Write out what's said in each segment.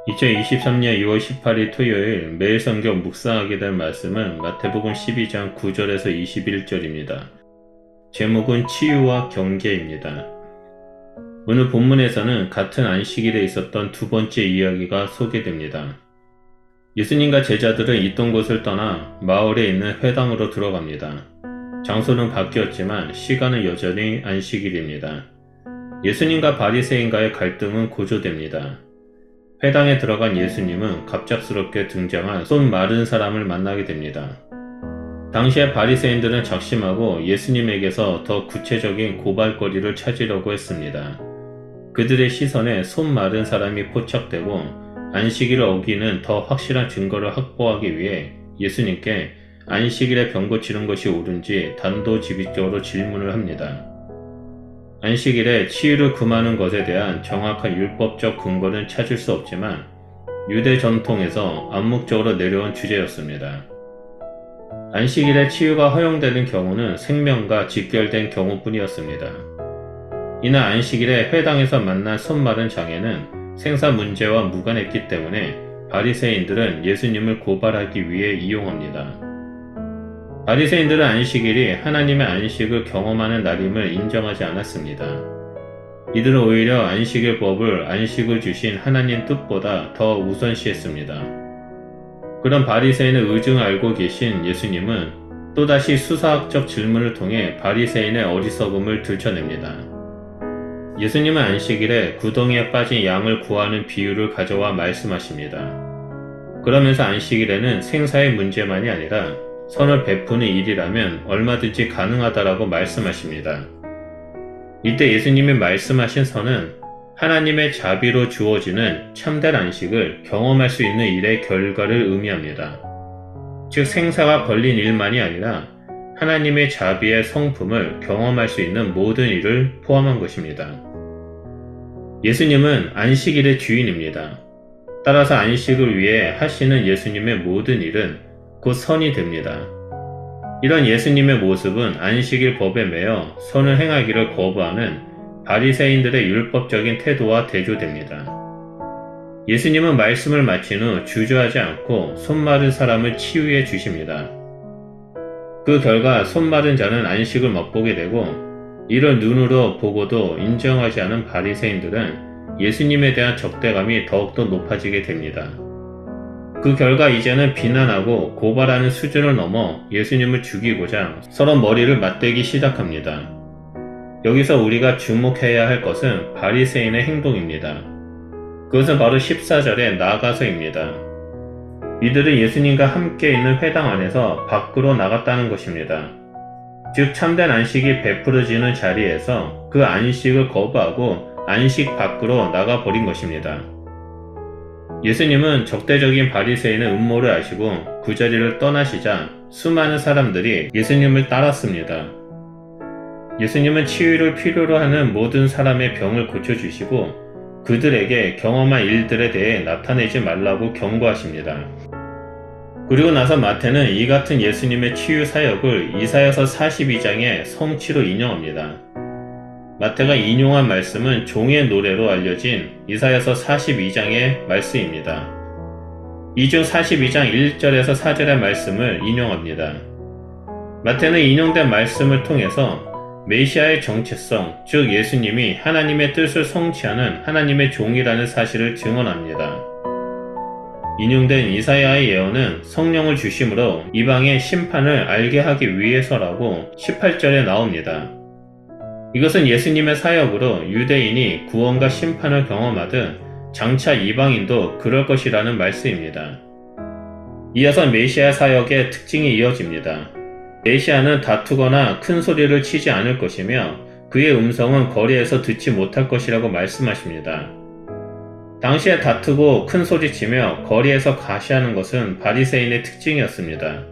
2023년 2월 18일 토요일 매일 성경 묵상하게 될 말씀은 마태복음 12장 9절에서 21절입니다. 제목은 치유와 경계입니다. 오늘 본문에서는 같은 안식일에 있었던 두 번째 이야기가 소개됩니다. 예수님과 제자들은 있던 곳을 떠나 마을에 있는 회당으로 들어갑니다. 장소는 바뀌었지만 시간은 여전히 안식일입니다. 예수님과 바리새인과의 갈등은 고조됩니다. 회당에 들어간 예수님은 갑작스럽게 등장한 손 마른 사람을 만나게 됩니다. 당시에 바리새인들은 작심하고 예수님에게서 더 구체적인 고발거리를 찾으려고 했습니다. 그들의 시선에 손 마른 사람이 포착되고 안식일을 어기는 더 확실한 증거를 확보하기 위해 예수님께 안식일에 병 고치는 것이 옳은지 단도직입적으로 질문을 합니다. 안식일에 치유를 금하는 것에 대한 정확한 율법적 근거는 찾을 수 없지만 유대 전통에서 암묵적으로 내려온 주제였습니다. 안식일에 치유가 허용되는 경우는 생명과 직결된 경우뿐이었습니다. 이날 안식일에 회당에서 만난 손 마른 장애는 생사 문제와 무관했기 때문에 바리새인들은 예수님을 고발하기 위해 이용합니다. 바리새인들은 안식일이 하나님의 안식을 경험하는 날임을 인정하지 않았습니다. 이들은 오히려 안식일 법을 안식을 주신 하나님 뜻보다 더 우선시했습니다. 그런 바리새인의 의중을 알고 계신 예수님은 또다시 수사학적 질문을 통해 바리새인의 어리석음을 들춰냅니다. 예수님은 안식일에 구덩이에 빠진 양을 구하는 비유를 가져와 말씀하십니다. 그러면서 안식일에는 생사의 문제만이 아니라 선을 베푸는 일이라면 얼마든지 가능하다라고 말씀하십니다. 이때 예수님이 말씀하신 선은 하나님의 자비로 주어지는 참된 안식을 경험할 수 있는 일의 결과를 의미합니다. 즉 생사가 걸린 일만이 아니라 하나님의 자비의 성품을 경험할 수 있는 모든 일을 포함한 것입니다. 예수님은 안식일의 주인입니다. 따라서 안식을 위해 하시는 예수님의 모든 일은 곧 선이 됩니다. 이런 예수님의 모습은 안식일 법에 매여 선을 행하기를 거부하는 바리새인들의 율법적인 태도와 대조됩니다. 예수님은 말씀을 마친 후 주저하지 않고 손 마른 사람을 치유해 주십니다. 그 결과 손 마른 자는 안식을 맛보게 되고 이를 눈으로 보고도 인정하지 않은 바리새인들은 예수님에 대한 적대감이 더욱더 높아지게 됩니다. 그 결과 이제는 비난하고 고발하는 수준을 넘어 예수님을 죽이고자 서로 머리를 맞대기 시작합니다. 여기서 우리가 주목해야 할 것은 바리새인의 행동입니다. 그것은 바로 14절의 나가서입니다. 이들은 예수님과 함께 있는 회당 안에서 밖으로 나갔다는 것입니다. 즉 참된 안식이 베풀어지는 자리에서 그 안식을 거부하고 안식 밖으로 나가버린 것입니다. 예수님은 적대적인 바리새인의 음모를 아시고 그 자리를 떠나시자 수많은 사람들이 예수님을 따랐습니다. 예수님은 치유를 필요로 하는 모든 사람의 병을 고쳐주시고 그들에게 경험한 일들에 대해 나타내지 말라고 경고하십니다. 그리고 나서 마태는 이 같은 예수님의 치유 사역을 이사야서 42장의 성취로 인용합니다. 마태가 인용한 말씀은 종의 노래로 알려진 이사야서 42장의 말씀입니다. 이 중 42장 1절에서 4절의 말씀을 인용합니다. 마태는 인용된 말씀을 통해서 메시아의 정체성, 즉 예수님이 하나님의 뜻을 성취하는 하나님의 종이라는 사실을 증언합니다. 인용된 이사야의 예언은 성령을 주심으로 이방의 심판을 알게 하기 위해서라고 18절에 나옵니다. 이것은 예수님의 사역으로 유대인이 구원과 심판을 경험하듯 장차 이방인도 그럴 것이라는 말씀입니다. 이어서 메시아 사역의 특징이 이어집니다. 메시아는 다투거나 큰 소리를 치지 않을 것이며 그의 음성은 거리에서 듣지 못할 것이라고 말씀하십니다. 당시에 다투고 큰 소리치며 거리에서 가시하는 것은 바리새인의 특징이었습니다.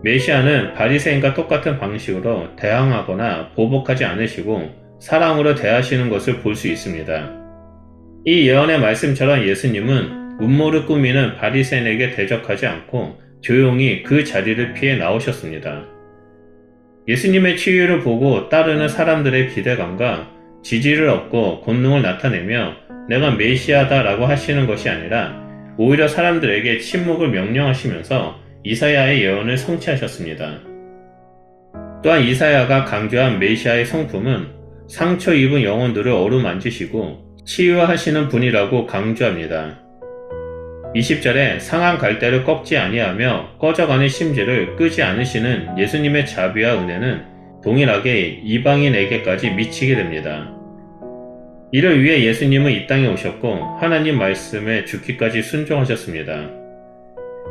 메시아는 바리새인과 똑같은 방식으로 대항하거나 보복하지 않으시고 사랑으로 대하시는 것을 볼 수 있습니다. 이 예언의 말씀처럼 예수님은 음모를 꾸미는 바리새인에게 대적하지 않고 조용히 그 자리를 피해 나오셨습니다. 예수님의 치유를 보고 따르는 사람들의 기대감과 지지를 얻고 권능을 나타내며 내가 메시아다라고 하시는 것이 아니라 오히려 사람들에게 침묵을 명령하시면서 이사야의 예언을 성취하셨습니다. 또한 이사야가 강조한 메시아의 성품은 상처 입은 영혼들을 어루만지시고 치유하시는 분이라고 강조합니다. 20절에 상한 갈대를 꺾지 아니하며 꺼져가는 심지를 끄지 않으시는 예수님의 자비와 은혜는 동일하게 이방인에게까지 미치게 됩니다. 이를 위해 예수님은 이 땅에 오셨고 하나님 말씀에 죽기까지 순종하셨습니다.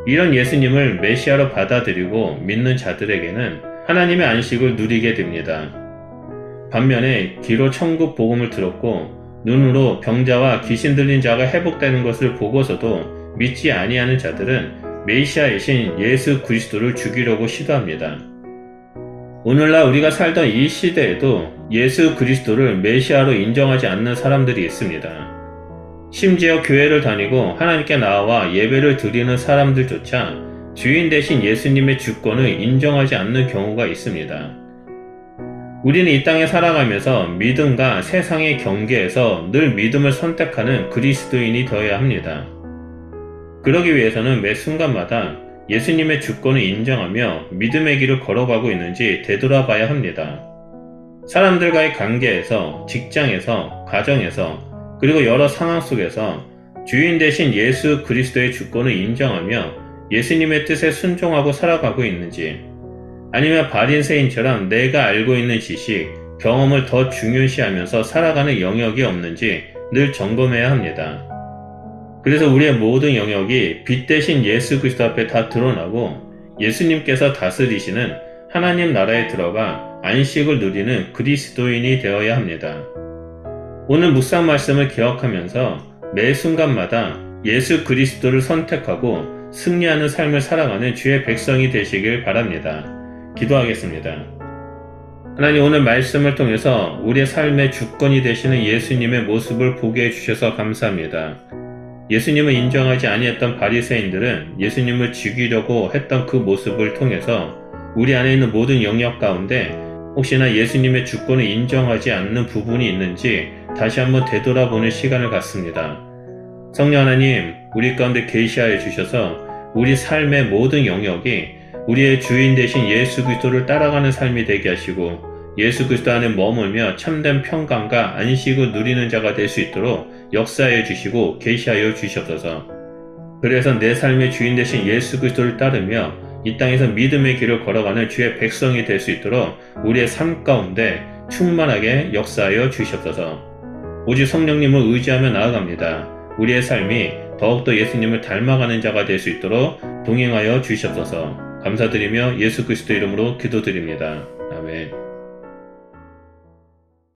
이런 예수님을 메시아로 받아들이고 믿는 자들에게는 하나님의 안식을 누리게 됩니다. 반면에 귀로 천국 복음을 들었고 눈으로 병자와 귀신 들린 자가 회복되는 것을 보고서도 믿지 아니하는 자들은 메시아이신 예수 그리스도를 죽이려고 시도합니다. 오늘날 우리가 살던 이 시대에도 예수 그리스도를 메시아로 인정하지 않는 사람들이 있습니다. 심지어 교회를 다니고 하나님께 나와 예배를 드리는 사람들조차 주인 되신 예수님의 주권을 인정하지 않는 경우가 있습니다. 우리는 이 땅에 살아가면서 믿음과 세상의 경계에서 늘 믿음을 선택하는 그리스도인이 되어야 합니다. 그러기 위해서는 매 순간마다 예수님의 주권을 인정하며 믿음의 길을 걸어가고 있는지 되돌아봐야 합니다. 사람들과의 관계에서, 직장에서, 가정에서, 그리고 여러 상황 속에서 주인 되신 예수 그리스도의 주권을 인정하며 예수님의 뜻에 순종하고 살아가고 있는지, 아니면 바리새인처럼 내가 알고 있는 지식, 경험을 더 중요시하면서 살아가는 영역이 없는지 늘 점검해야 합니다. 그래서 우리의 모든 영역이 빛 대신 예수 그리스도 앞에 다 드러나고 예수님께서 다스리시는 하나님 나라에 들어가 안식을 누리는 그리스도인이 되어야 합니다. 오늘 묵상 말씀을 기억하면서 매 순간마다 예수 그리스도를 선택하고 승리하는 삶을 살아가는 주의 백성이 되시길 바랍니다. 기도하겠습니다. 하나님, 오늘 말씀을 통해서 우리의 삶의 주권이 되시는 예수님의 모습을 보게 해주셔서 감사합니다. 예수님을 인정하지 아니했던 바리새인들은 예수님을 죽이려고 했던 그 모습을 통해서 우리 안에 있는 모든 영역 가운데 혹시나 예수님의 주권을 인정하지 않는 부분이 있는지 다시 한번 되돌아보는 시간을 갖습니다. 성령 하나님, 우리 가운데 계시하여 주셔서 우리 삶의 모든 영역이 우리의 주인 되신 예수 그리스도를 따라가는 삶이 되게 하시고 예수 그리스도 안에 머물며 참된 평강과 안식을 누리는 자가 될 수 있도록 역사하여 주시고 계시하여 주시옵소서. 그래서 내 삶의 주인 되신 예수 그리스도를 따르며 이 땅에서 믿음의 길을 걸어가는 주의 백성이 될 수 있도록 우리의 삶 가운데 충만하게 역사하여 주시옵소서. 오직 성령님을 의지하며 나아갑니다. 우리의 삶이 더욱더 예수님을 닮아가는 자가 될 수 있도록 동행하여 주시옵소서. 감사드리며 예수 그리스도 이름으로 기도드립니다. 아멘.